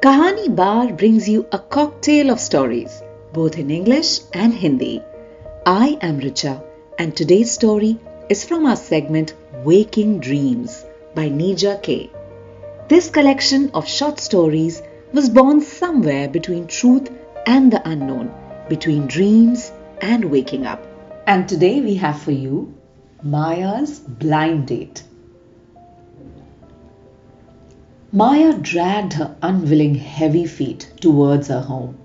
Kahani Bar brings you a cocktail of stories, both in English and Hindi. I am Richa, and today's story is from our segment Waking Dreams by Neerja K. This collection of short stories was born somewhere between truth and the unknown, between dreams and waking up. And today we have for you Maya's Blind Date. Maya dragged her unwilling heavy feet towards her home.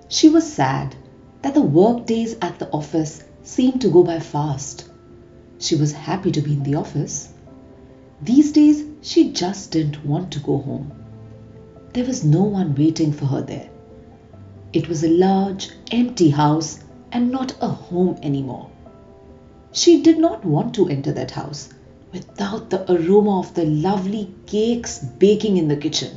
She was sad that the work days at the office seemed to go by fast. She was happy to be in the office. These days she just didn't want to go home. There was no one waiting for her there. It was a large, empty house and not a home anymore. She did not want to enter that house without the aroma of the lovely cakes baking in the kitchen,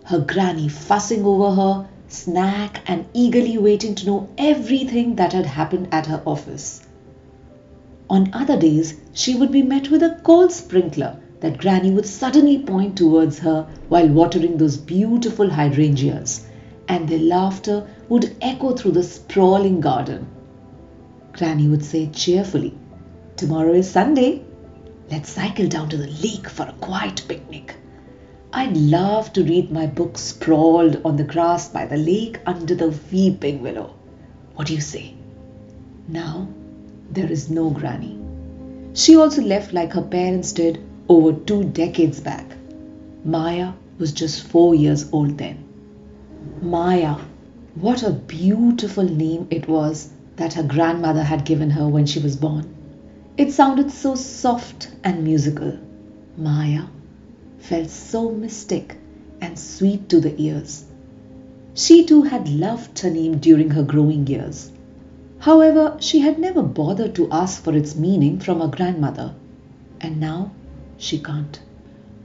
her granny fussing over her snack and eagerly waiting to know everything that had happened at her office. On other days, she would be met with a cold sprinkler that granny would suddenly point towards her while watering those beautiful hydrangeas, and their laughter would echo through the sprawling garden. Granny would say cheerfully, "Tomorrow is Sunday. Let's cycle down to the lake for a quiet picnic. I'd love to read my book sprawled on the grass by the lake under the weeping willow. What do you say?" Now, there is no granny. She also left like her parents did over 2 decades back. Maya was just 4 years old then. Maya, what a beautiful name it was that her grandmother had given her when she was born. It sounded so soft and musical. Maya felt so mystic and sweet to the ears. She too had loved her name during her growing years. However, she had never bothered to ask for its meaning from her grandmother. And now she can't.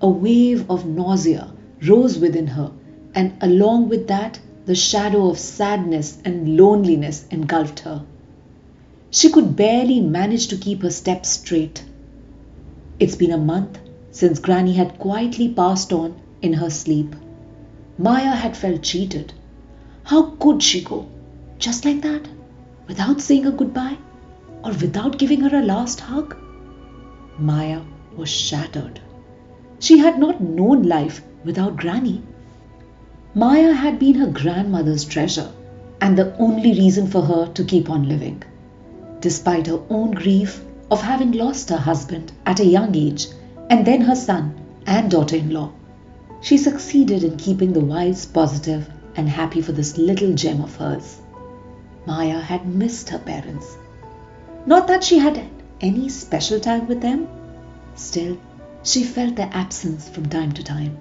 A wave of nausea rose within her, and along with that, the shadow of sadness and loneliness engulfed her. She could barely manage to keep her steps straight. It's been a month since Granny had quietly passed on in her sleep. Maya had felt cheated. How could she go? Just like that? Without saying a goodbye? Or without giving her a last hug? Maya was shattered. She had not known life without Granny. Maya had been her grandmother's treasure and the only reason for her to keep on living. Despite her own grief of having lost her husband at a young age and then her son and daughter-in-law, she succeeded in keeping the vibes positive and happy for this little gem of hers. Maya had missed her parents. Not that she had any special time with them. Still, she felt their absence from time to time.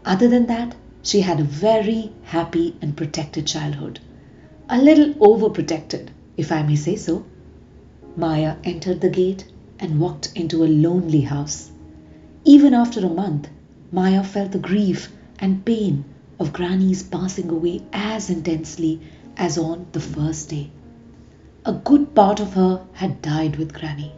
Other than that, she had a very happy and protected childhood. A little overprotected, if I may say so. Maya entered the gate and walked into a lonely house. Even after a month, Maya felt the grief and pain of Granny's passing away as intensely as on the first day. A good part of her had died with Granny.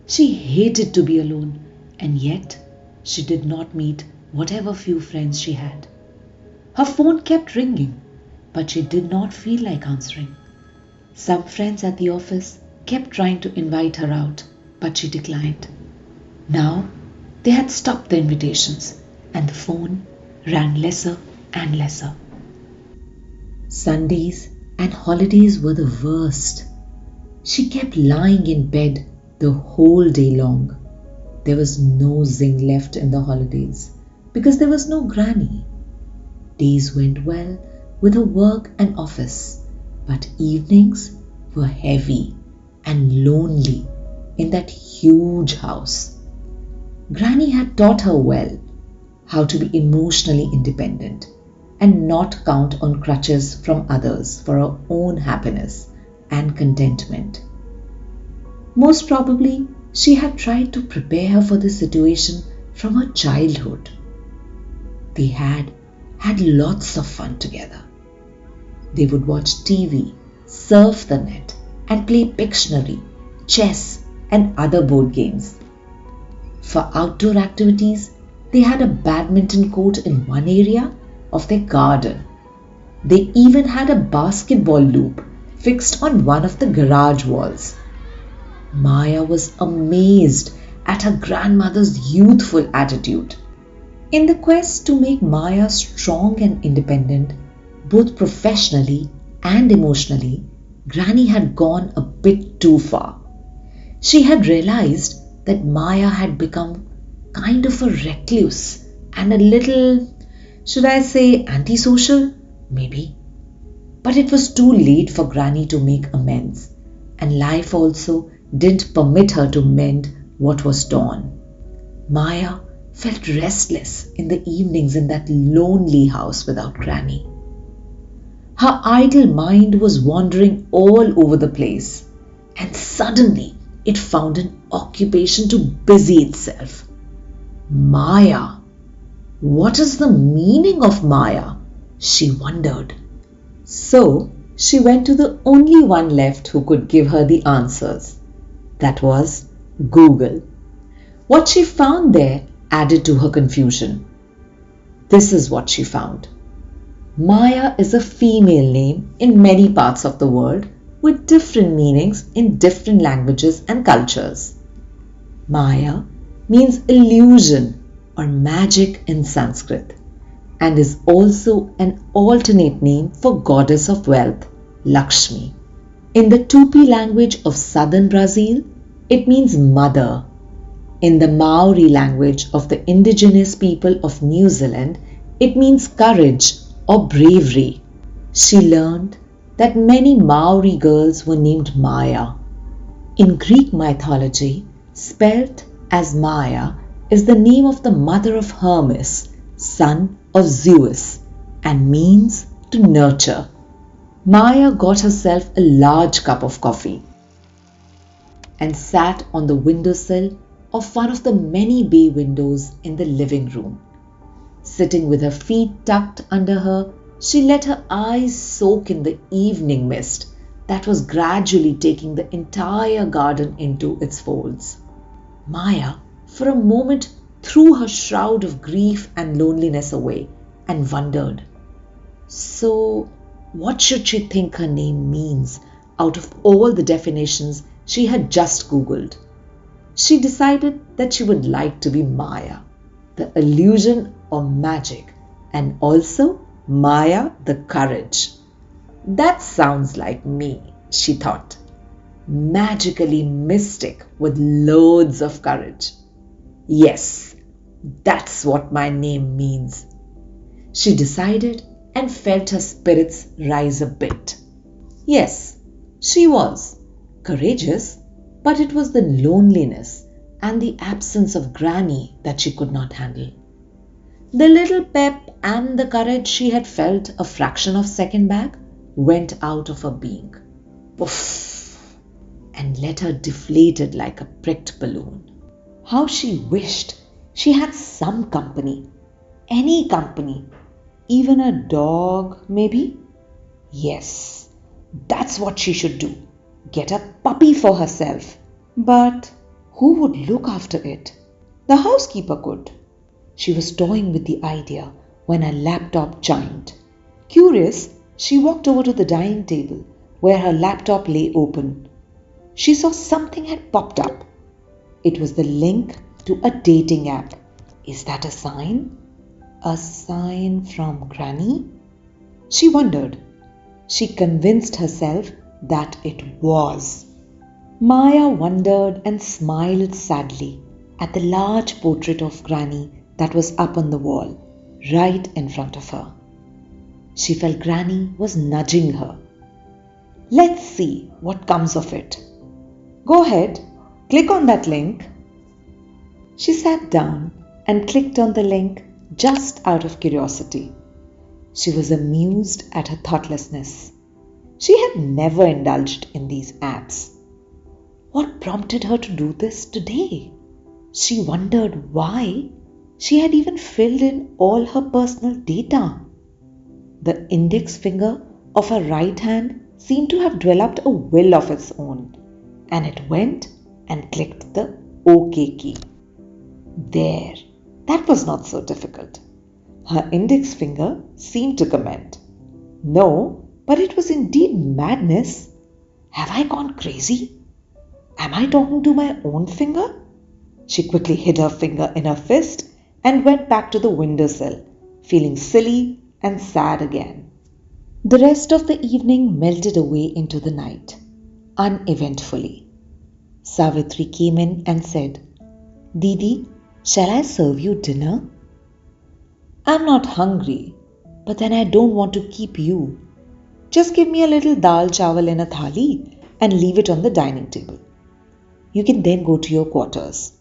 She hated to be alone, and yet she did not meet whatever few friends she had. Her phone kept ringing, but she did not feel like answering. Some friends at the office kept trying to invite her out, but she declined. Now, they had stopped the invitations, and the phone rang lesser and lesser. Sundays and holidays were the worst. She kept lying in bed the whole day long. There was no zing left in the holidays because there was no Granny. Days went well with her work and office, but evenings were heavy and lonely in that huge house. Granny had taught her well how to be emotionally independent and not count on crutches from others for her own happiness and contentment. Most probably, she had tried to prepare her for this situation from her childhood. They had lots of fun together. They would watch TV, surf the net, and play Pictionary, chess, and other board games. For outdoor activities, they had a badminton court in one area of their garden. They even had a basketball loop fixed on one of the garage walls. Maya was amazed at her grandmother's youthful attitude. In the quest to make Maya strong and independent, both professionally and emotionally, Granny had gone a bit too far. She had realized that Maya had become kind of a recluse and a little, should I say, antisocial? Maybe. But it was too late for Granny to make amends, and life also didn't permit her to mend what was torn. Maya felt restless in the evenings in that lonely house without Granny. Her idle mind was wandering all over the place, and suddenly it found an occupation to busy itself. Maya. What is the meaning of Maya? She wondered. So she went to the only one left who could give her the answers. That was Google. What she found there added to her confusion. This is what she found. Maya is a female name in many parts of the world with different meanings in different languages and cultures. Maya means illusion or magic in Sanskrit and is also an alternate name for goddess of wealth, Lakshmi. In the Tupi language of southern Brazil, it means mother. In the Maori language of the indigenous people of New Zealand, it means courage or bravery. She learned that many Maori girls were named Maya. In Greek mythology, spelt as Maya is the name of the mother of Hermes, son of Zeus, and means to nurture. Maya got herself a large cup of coffee and sat on the windowsill of one of the many bay windows in the living room. Sitting with her feet tucked under her, she let her eyes soak in the evening mist that was gradually taking the entire garden into its folds. Maya, for a moment, threw her shroud of grief and loneliness away and wondered, so what should she think her name means out of all the definitions she had just Googled? She decided that she would like to be Maya, the illusion or magic, and also Maya, the courage. That sounds like me, she thought. Magically mystic with loads of courage. Yes, that's what my name means. She decided and felt her spirits rise a bit. Yes, she was courageous, but it was the loneliness and the absence of Granny that she could not handle. The little pep and the courage she had felt a fraction of a second back went out of her being. Poof! And let her deflated like a pricked balloon. How she wished she had some company, any company, even a dog maybe? Yes, that's what she should do. Get a puppy for herself. But who would look after it? The housekeeper could. She was toying with the idea when her laptop chimed. Curious, she walked over to the dining table where her laptop lay open. She saw something had popped up. It was the link to a dating app. Is that a sign? A sign from Granny? She wondered. She convinced herself that it was. Maya wondered and smiled sadly at the large portrait of Granny that was up on the wall, right in front of her. She felt Granny was nudging her. Let's see what comes of it. Go ahead, click on that link. She sat down and clicked on the link just out of curiosity. She was amused at her thoughtlessness. She had never indulged in these apps. What prompted her to do this today? She wondered why she had even filled in all her personal data. The index finger of her right hand seemed to have developed a will of its own, and it went and clicked the OK key. There, that was not so difficult. Her index finger seemed to comment. No, but it was indeed madness. Have I gone crazy? Am I talking to my own finger? She quickly hid her finger in her fist and went back to the windowsill, feeling silly and sad again. The rest of the evening melted away into the night, uneventfully. Savitri came in and said, Didi, shall I serve you dinner? I'm not hungry, but then I don't want to keep you. Just give me a little dal chawal in a thali and leave it on the dining table. You can then go to your quarters,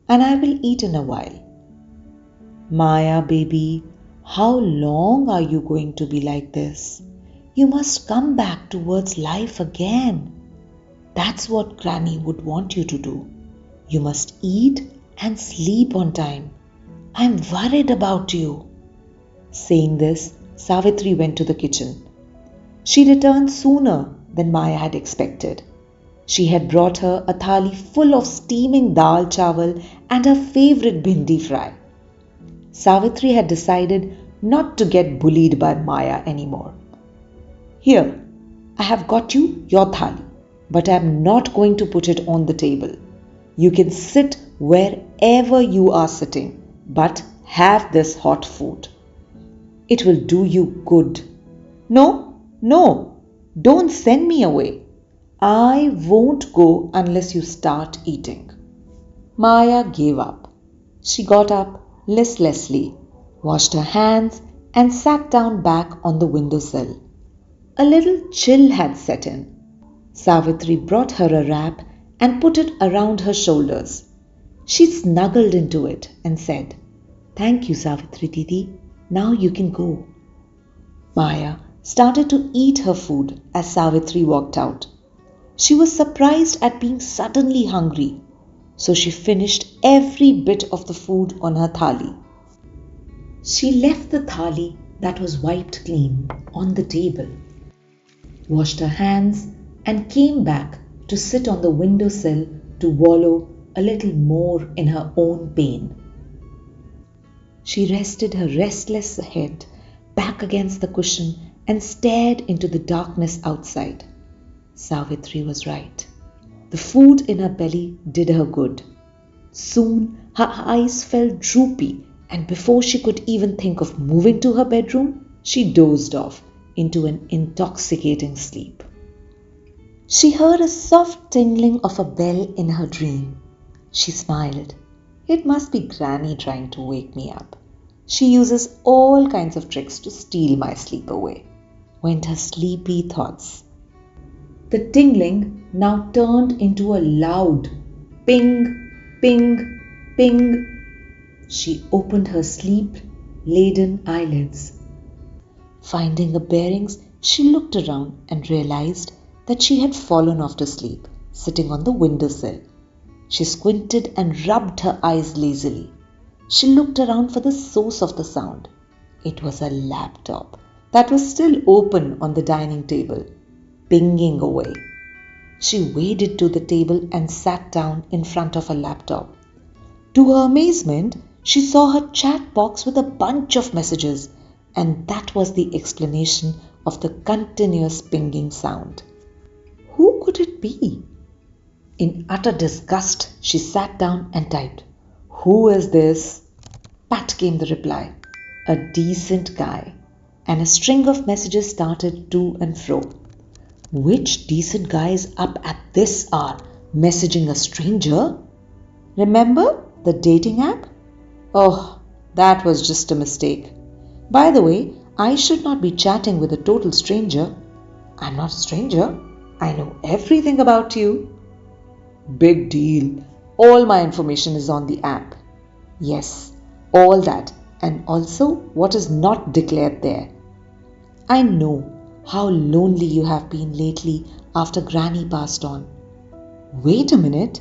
and I will eat in a while. Maya, baby, how long are you going to be like this? You must come back towards life again. That's what Granny would want you to do. You must eat and sleep on time. I'm worried about you. Saying this, Savitri went to the kitchen. She returned sooner than Maya had expected. She had brought her a thali full of steaming dal chawal and her favorite bhindi fry. Savitri had decided not to get bullied by Maya anymore. Here, I have got you your thali, but I am not going to put it on the table. You can sit wherever you are sitting, but have this hot food. It will do you good. No, don't send me away. I won't go unless you start eating. Maya gave up. She got up listlessly, washed her hands, and sat down back on the windowsill. A little chill had set in. Savitri brought her a wrap and put it around her shoulders. She snuggled into it and said, Thank you, Savitri Didi. Now you can go. Maya started to eat her food as Savitri walked out. She was surprised at being suddenly hungry, so she finished every bit of the food on her thali. She left the thali that was wiped clean on the table, washed her hands, and came back to sit on the windowsill to wallow a little more in her own pain. She rested her restless head back against the cushion and stared into the darkness outside. Savitri was right. The food in her belly did her good. Soon her eyes felt droopy, and before she could even think of moving to her bedroom, she dozed off into an intoxicating sleep. She heard a soft tingling of a bell in her dream. She smiled. It must be Granny trying to wake me up. She uses all kinds of tricks to steal my sleep away, went her sleepy thoughts. The tingling now turned into a loud ping, ping, ping. She opened her sleep-laden eyelids. Finding her bearings, she looked around and realized that she had fallen off to sleep, sitting on the windowsill. She squinted and rubbed her eyes lazily. She looked around for the source of the sound. It was a laptop that was still open on the dining table, pinging away. She waded to the table and sat down in front of her laptop. To her amazement, she saw her chat box with a bunch of messages, and that was the explanation of the continuous pinging sound. Who could it be? In utter disgust, she sat down and typed, "Who is this?" Pat came the reply, "A decent guy." And a string of messages started to and fro. Which decent guy is up at this hour messaging a stranger? Remember the dating app? Oh, that was just a mistake. By the way, I should not be chatting with a total stranger. I'm not a stranger. I know everything about you. Big deal. All my information is on the app. Yes, all that, and also what is not declared there. I know how lonely you have been lately after Granny passed on. Wait a minute.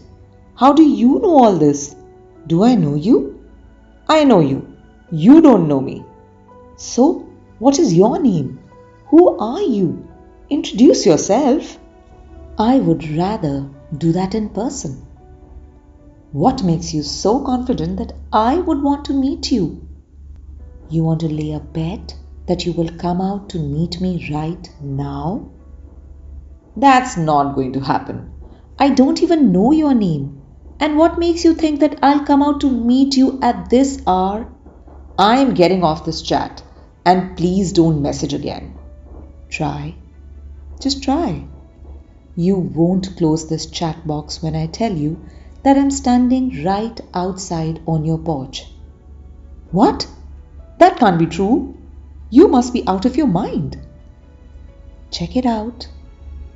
How do you know all this? Do I know you? I know you. You don't know me. So, what is your name? Who are you? Introduce yourself. I would rather do that in person. What makes you so confident that I would want to meet you? You want to lay a bet that you will come out to meet me right now? That's not going to happen. I don't even know your name. And what makes you think that I'll come out to meet you at this hour? I'm getting off this chat. And please don't message again. Try. Just try. You won't close this chat box when I tell you that I'm standing right outside on your porch. What? That can't be true. You must be out of your mind. Check it out.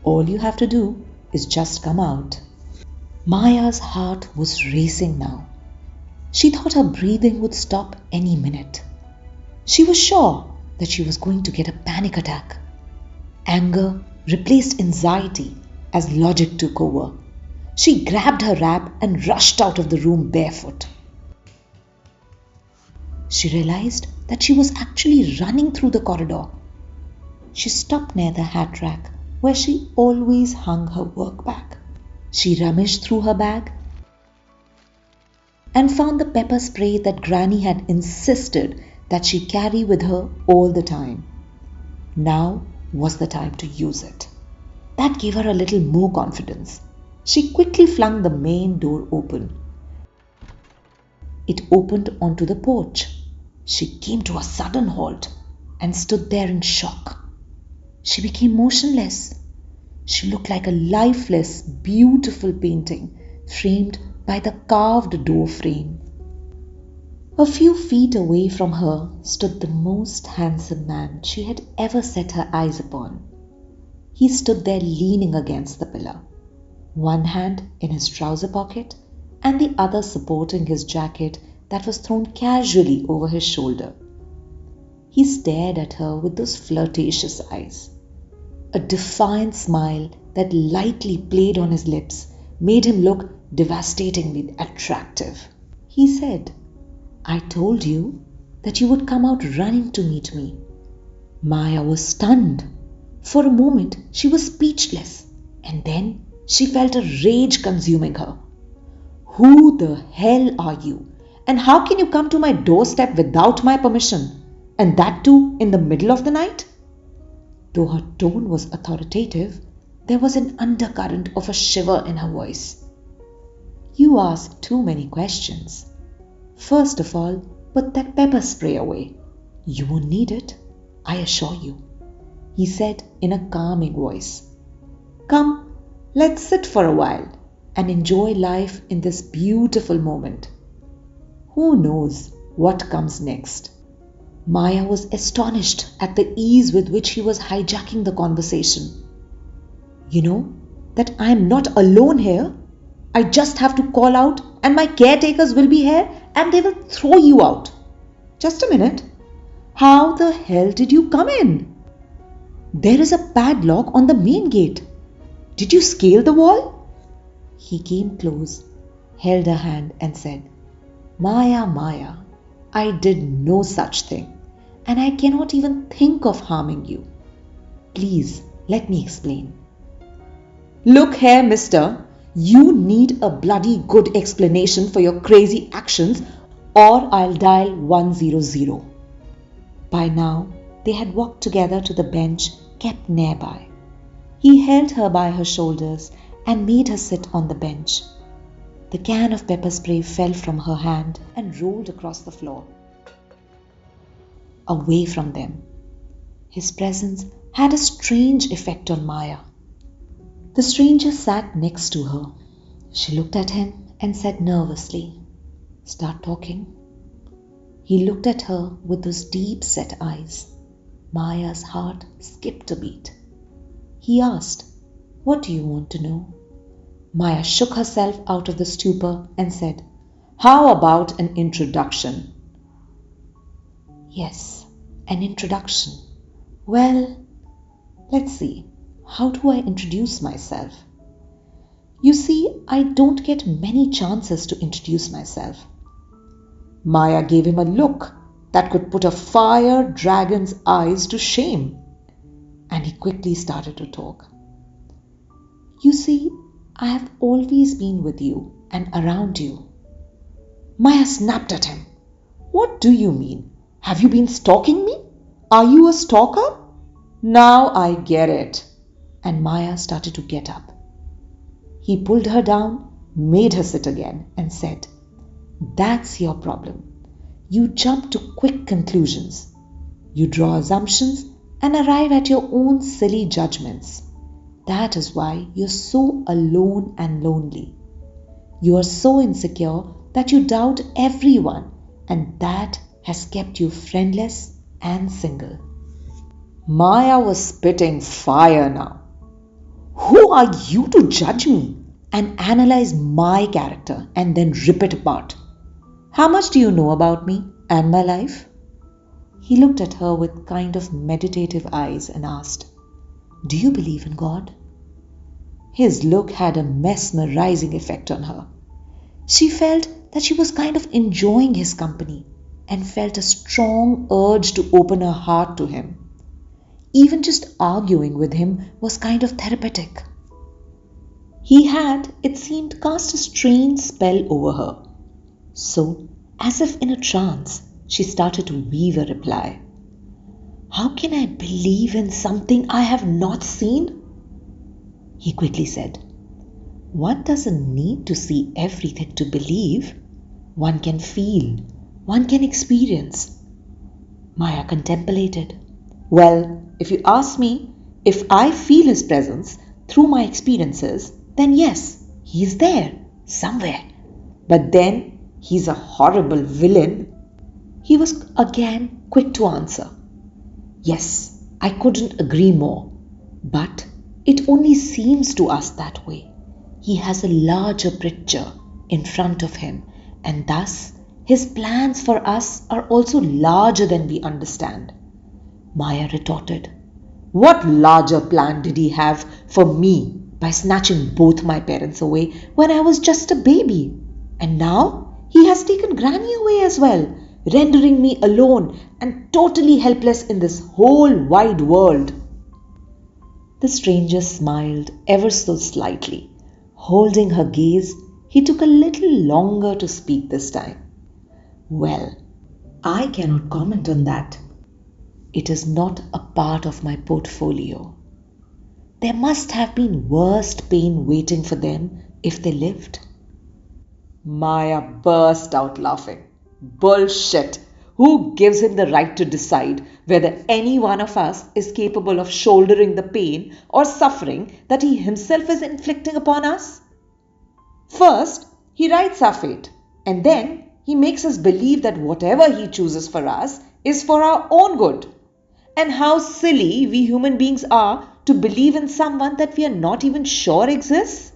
All you have to do is just come out. Maya's heart was racing now. She thought her breathing would stop any minute. She was sure that she was going to get a panic attack. Anger replaced anxiety as logic took over. She grabbed her wrap and rushed out of the room barefoot. She realized that she was actually running through the corridor. She stopped near the hat rack where she always hung her work bag. She rummaged through her bag and found the pepper spray that Granny had insisted that she carry with her all the time. Now was the time to use it. That gave her a little more confidence. She quickly flung the main door open. It opened onto the porch. She came to a sudden halt and stood there in shock. She became motionless. She looked like a lifeless, beautiful painting framed by the carved door frame. A few feet away from her stood the most handsome man she had ever set her eyes upon. He stood there leaning against the pillar, one hand in his trouser pocket and the other supporting his jacket that was thrown casually over his shoulder. He stared at her with those flirtatious eyes. A defiant smile that lightly played on his lips made him look devastatingly attractive. He said, "I told you that you would come out running to meet me." Maya was stunned. For a moment, she was speechless, and then she felt a rage consuming her. "Who the hell are you? And how can you come to my doorstep without my permission? And that too in the middle of the night?" Though her tone was authoritative, there was an undercurrent of a shiver in her voice. "You ask too many questions. First of all, put that pepper spray away. You won't need it, I assure you," he said in a calming voice. "Come, let's sit for a while and enjoy life in this beautiful moment. Who knows what comes next?" Maya was astonished at the ease with which he was hijacking the conversation. "You know that I am not alone here. I just have to call out and my caretakers will be here and they will throw you out. Just a minute. How the hell did you come in? There is a padlock on the main gate. Did you scale the wall?" He came close, held her hand and said, "Maya, Maya, I did no such thing, and I cannot even think of harming you. Please, let me explain." "Look here, mister, you need a bloody good explanation for your crazy actions or I'll dial 100. By now, they had walked together to the bench kept nearby. He held her by her shoulders and made her sit on the bench. The can of pepper spray fell from her hand and rolled across the floor, away from them. His presence had a strange effect on Maya. The stranger sat next to her. She looked at him and said nervously, "Start talking." He looked at her with those deep-set eyes. Maya's heart skipped a beat. He asked, "What do you want to know?" Maya shook herself out of the stupor and said, "How about an introduction?" "Yes, an introduction. Well, let's see. How do I introduce myself? You see, I don't get many chances to introduce myself." Maya gave him a look that could put a fire dragon's eyes to shame, and he quickly started to talk. "You see, I have always been with you and around you." Maya snapped at him. "What do you mean? Have you been stalking me? Are you a stalker? Now I get it. And Maya started to get up. He pulled her down, made her sit again, and said, "That's your problem. You jump to quick conclusions. You draw assumptions and arrive at your own silly judgments. That is why you're so alone and lonely. You are so insecure that you doubt everyone, and that has kept you friendless and single." Maya was spitting fire now. "Who are you to judge me and analyze my character and then rip it apart? How much do you know about me and my life?" He looked at her with kind of meditative eyes and asked, "Do you believe in God?" His look had a mesmerizing effect on her. She felt that she was kind of enjoying his company and felt a strong urge to open her heart to him. Even just arguing with him was kind of therapeutic. He had, it seemed, cast a strange spell over her. So, as if in a trance, she started to weave a reply. "How can I believe in something I have not seen?" He quickly said, "One doesn't need to see everything to believe. One can feel, one can experience." Maya contemplated. "Well, if you ask me, if I feel his presence through my experiences, then yes, he is there, somewhere. But then he's a horrible villain." He was again quick to answer. "Yes, I couldn't agree more. But it only seems to us that way. He has a larger picture in front of him, and thus his plans for us are also larger than we understand." Maya retorted, "What larger plan did he have for me by snatching both my parents away when I was just a baby? And now he has taken Granny away as well, rendering me alone and totally helpless in this whole wide world." The stranger smiled ever so slightly. Holding her gaze, he took a little longer to speak this time. "Well, I cannot comment on that. It is not a part of my portfolio. There must have been worse pain waiting for them if they lived." Maya burst out laughing. "Bullshit! Who gives him the right to decide whether any one of us is capable of shouldering the pain or suffering that he himself is inflicting upon us? First, he writes our fate, and then he makes us believe that whatever he chooses for us is for our own good. And how silly we human beings are to believe in someone that we are not even sure exists.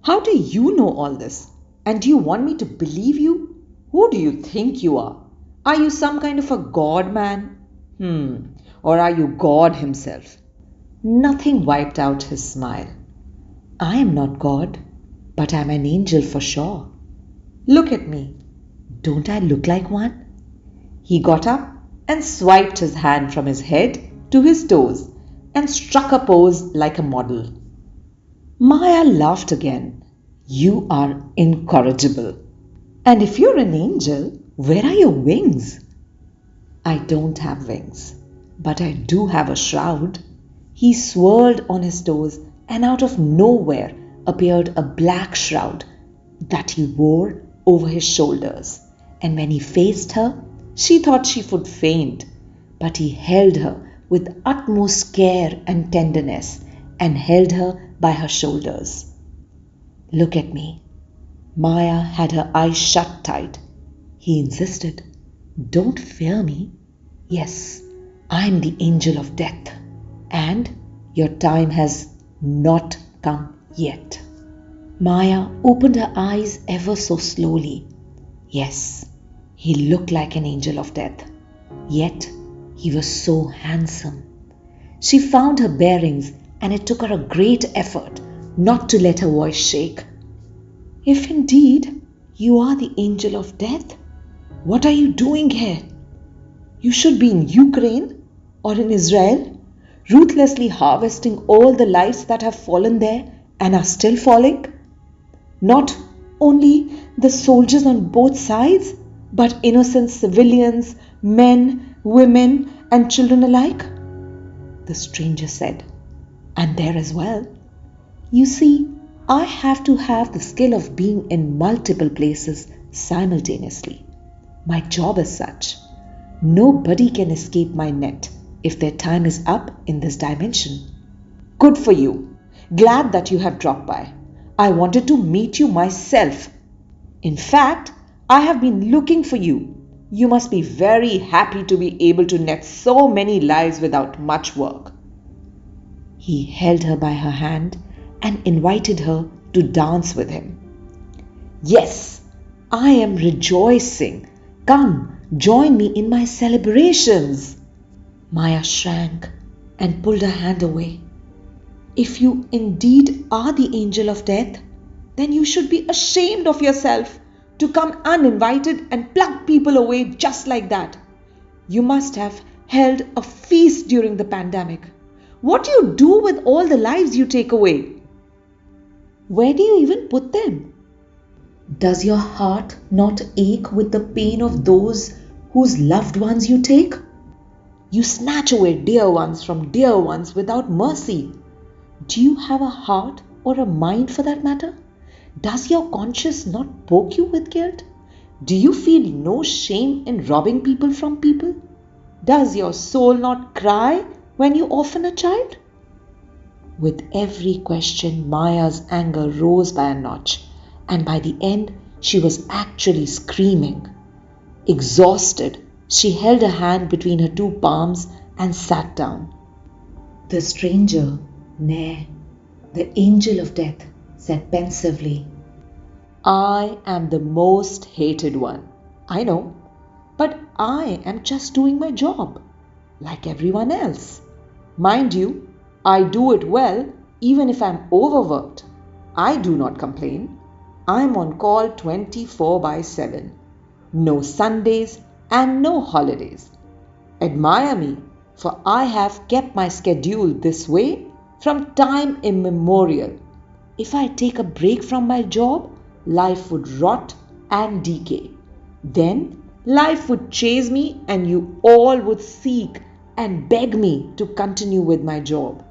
How do you know all this? And do you want me to believe you? Who do you think you are? Are you some kind of a god man? Or are you God himself?" Nothing wiped out his smile. "I am not God, but I am an angel for sure. Look at me. Don't I look like one?" He got up and swiped his hand from his head to his toes and struck a pose like a model. Maya laughed again. "You are incorrigible. And if you're an angel, where are your wings?" "I don't have wings, but I do have a shroud." He swirled on his toes, and out of nowhere appeared a black shroud that he wore over his shoulders. And when he faced her, she thought she would faint, but he held her with utmost care and tenderness and held her by her shoulders. "Look at me." Maya had her eyes shut tight. He insisted, "Don't fear me. Yes, I am the angel of death, and your time has not come yet." Maya opened her eyes ever so slowly. Yes, he looked like an angel of death, yet he was so handsome. She found her bearings, and it took her a great effort not to let her voice shake. "If indeed you are the angel of death, what are you doing here? You should be in Ukraine or in Israel, ruthlessly harvesting all the lives that have fallen there and are still falling. Not only the soldiers on both sides, but innocent civilians, men, women, and children alike? The stranger said, and there as well. You see, I have to have the skill of being in multiple places simultaneously. My job is such. Nobody can escape my net if their time is up in this dimension. Good for you. Glad that you have dropped by. I wanted to meet you myself. In fact, I have been looking for you. You must be very happy to be able to net so many lives without much work. He held her by her hand and invited her to dance with him. Yes, I am rejoicing. Come, join me in my celebrations. Maya shrank and pulled her hand away. If you indeed are the angel of death, then you should be ashamed of yourself to come uninvited and pluck people away just like that. You must have held a feast during the pandemic. What do you do with all the lives you take away? Where do you even put them? Does your heart not ache with the pain of those whose loved ones you take? You snatch away dear ones from dear ones without mercy. Do you have a heart or a mind for that matter? Does your conscience not poke you with guilt? Do you feel no shame in robbing people from people? Does your soul not cry when you orphan a child? With every question, Maya's anger rose by a notch, and by the end, she was actually screaming. Exhausted, she held a hand between her two palms and sat down. The stranger, nay, the angel of death, said pensively, I am the most hated one. I know, but I am just doing my job, like everyone else. Mind you, I do it well even if I am overworked. I do not complain. I am on call 24/7. No Sundays and no holidays. Admire me, for I have kept my schedule this way from time immemorial. If I take a break from my job, life would rot and decay. Then life would chase me and you all would seek and beg me to continue with my job.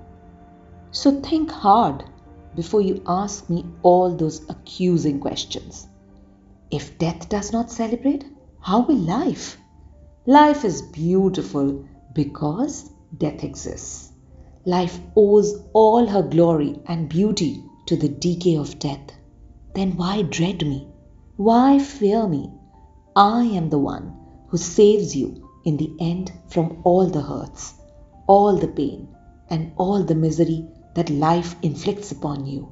So think hard before you ask me all those accusing questions. If death does not celebrate, how will life? Life is beautiful because death exists. Life owes all her glory and beauty to the decay of death. Then why dread me? Why fear me? I am the one who saves you in the end from all the hurts, all the pain, and all the misery that life inflicts upon you.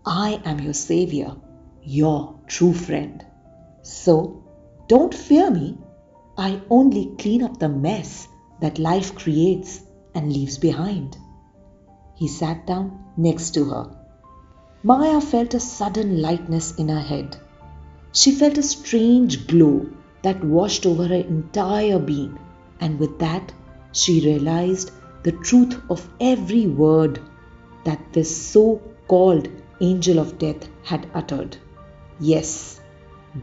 I am your savior, your true friend. So, don't fear me. I only clean up the mess that life creates and leaves behind. He sat down next to her. Maya felt a sudden lightness in her head. She felt a strange glow that washed over her entire being, and with that, she realized the truth of every word that this so-called angel of death had uttered. Yes,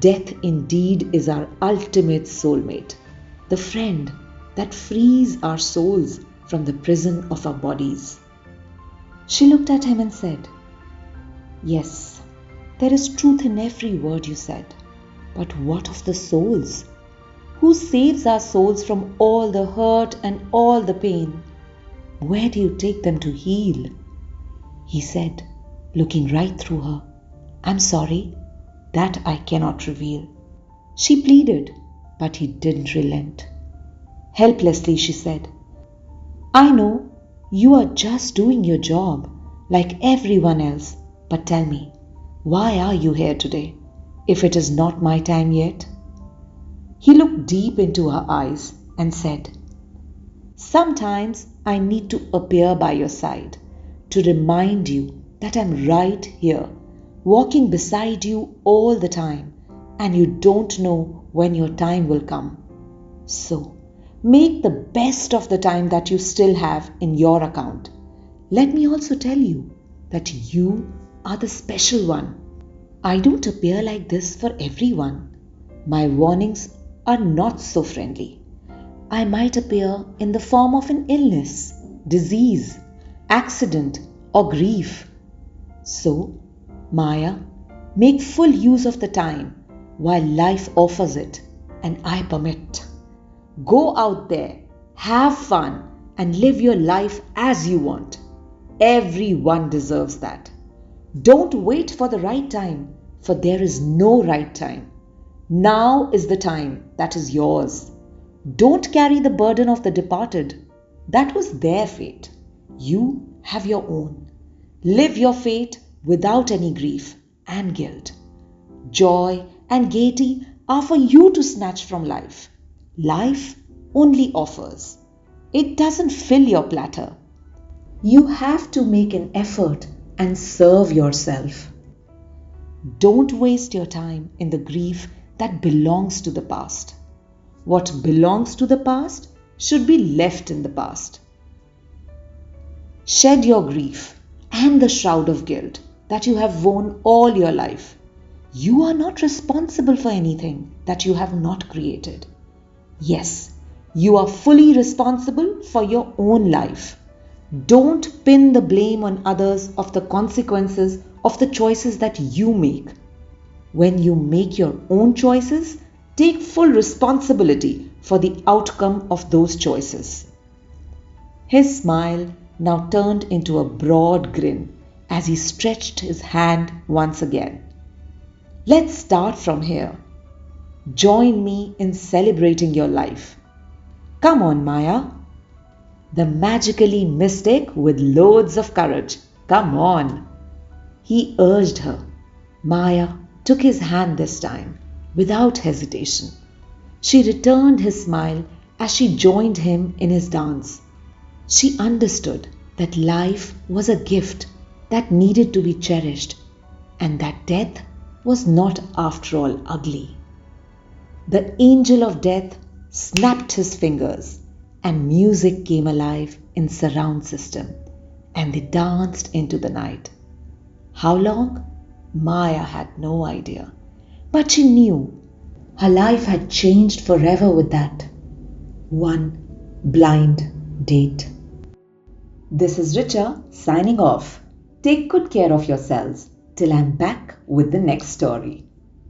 death indeed is our ultimate soulmate, the friend that frees our souls from the prison of our bodies. She looked at him and said, Yes, there is truth in every word you said. But what of the souls? Who saves our souls from all the hurt and all the pain? Where do you take them to heal? He said, looking right through her, I'm sorry, that I cannot reveal. She pleaded, but he didn't relent. Helplessly she said, I know you are just doing your job like everyone else, but tell me, why are you here today, if it is not my time yet? He looked deep into her eyes and said, Sometimes I need to appear by your side to remind you that I'm right here, walking beside you all the time, and you don't know when your time will come. So, make the best of the time that you still have in your account. Let me also tell you that you are the special one. I don't appear like this for everyone. My warnings are not so friendly. I might appear in the form of an illness, disease, accident, or grief. So, Maya, make full use of the time while life offers it and I permit. Go out there, have fun, and live your life as you want. Everyone deserves that. Don't wait for the right time, for there is no right time. Now is the time that is yours. Don't carry the burden of the departed. That was their fate. You have your own. Live your fate without any grief and guilt. Joy and gaiety are for you to snatch from life. Life only offers. It doesn't fill your platter. You have to make an effort and serve yourself. Don't waste your time in the grief that belongs to the past. What belongs to the past should be left in the past. Shed your grief and the shroud of guilt that you have worn all your life. You are not responsible for anything that you have not created. Yes, you are fully responsible for your own life. Don't pin the blame on others of the consequences of the choices that you make. When you make your own choices, take full responsibility for the outcome of those choices. His smile now turned into a broad grin as he stretched his hand once again. Let's start from here. Join me in celebrating your life. Come on, Maya. The magically mystic with loads of courage. Come on. He urged her. Maya took his hand this time, without hesitation. She returned his smile as she joined him in his dance. She understood that life was a gift that needed to be cherished, and that death was not after all ugly. The angel of death snapped his fingers, and music came alive in surround system, and they danced into the night. How long? Maya had no idea, but she knew her life had changed forever with that one blind date. This is Richa signing off. Take good care of yourselves till I'm back with the next story.